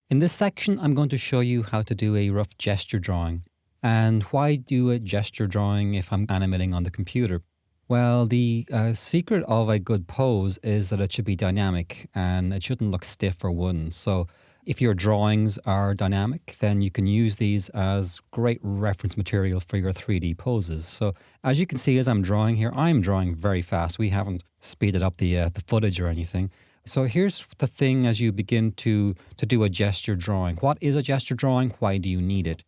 In this section, I'm going to show you how to do a rough gesture drawing. And why do a gesture drawing if I'm animating on the computer? Well, the secret of a good pose is that it should be dynamic and it shouldn't look stiff or wooden. So, if your drawings are dynamic, then you can use these as great reference material for your 3D poses. So, as you can see, as I'm drawing here, I'm drawing very fast. We haven't speeded up the footage or anything. So here's the thing as you begin to do a gesture drawing. What is a gesture drawing? Why do you need it?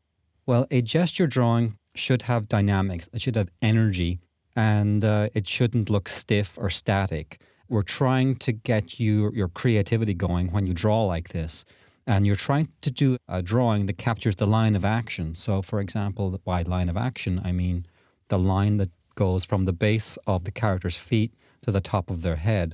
Well, a gesture drawing should have dynamics. It should have energy, and it shouldn't look stiff or static. We're trying to get your creativity going when you draw like this, and you're trying to do a drawing that captures the line of action. So, for example, by line of action, I mean the line that goes from the base of the character's feet to the top of their head.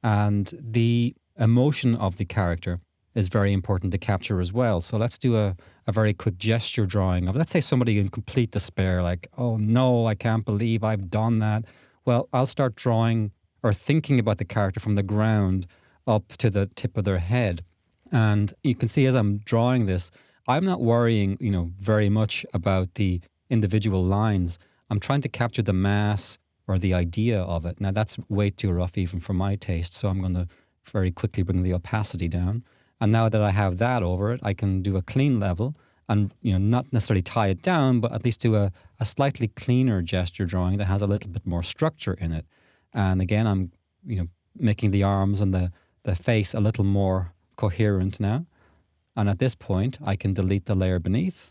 And the emotion of the character is very important to capture as well. So let's do a very quick gesture drawing of, let's say, somebody in complete despair, like, oh no, I can't believe I've done that. Well, I'll start drawing or thinking about the character from the ground up to the tip of their head. And you can see as I'm drawing this, I'm not worrying, very much about the individual lines. I'm trying to capture the mass or the idea of it. Now, that's way too rough even for my taste, so I'm going to very quickly bring the opacity down. And now that I have that over it, I can do a clean level and not necessarily tie it down, but at least do a slightly cleaner gesture drawing that has a little bit more structure in it. And again, I'm making the arms and the face a little more coherent now. And at this point, I can delete the layer beneath,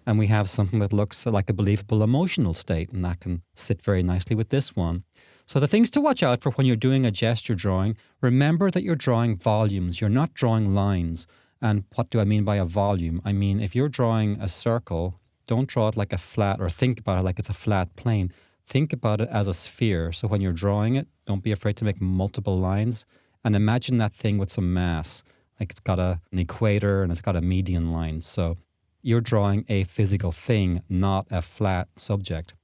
and we have something that looks like a believable emotional state, and that can sit very nicely with this one. So the things to watch out for when you're doing a gesture drawing, remember that you're drawing volumes, you're not drawing lines. And what do I mean by a volume? I mean, if you're drawing a circle, don't draw it like a flat, or think about it like it's a flat plane. Think about it as a sphere. So when you're drawing it, don't be afraid to make multiple lines, and imagine that thing with some mass, like it's got an equator and it's got a median line. So you're drawing a physical thing, not a flat subject.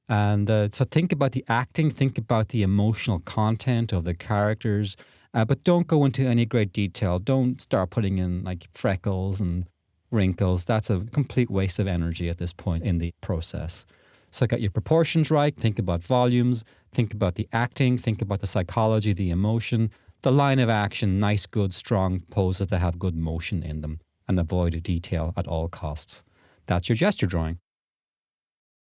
And so think about the acting, think about the emotional content of the characters, but don't go into any great detail. Don't start putting in like freckles and wrinkles. That's a complete waste of energy at this point in the process. So get your proportions right, think about volumes, think about the acting, think about the psychology, the emotion, the line of action, nice, good, strong poses that have good motion in them, and avoid detail at all costs. That's your gesture drawing.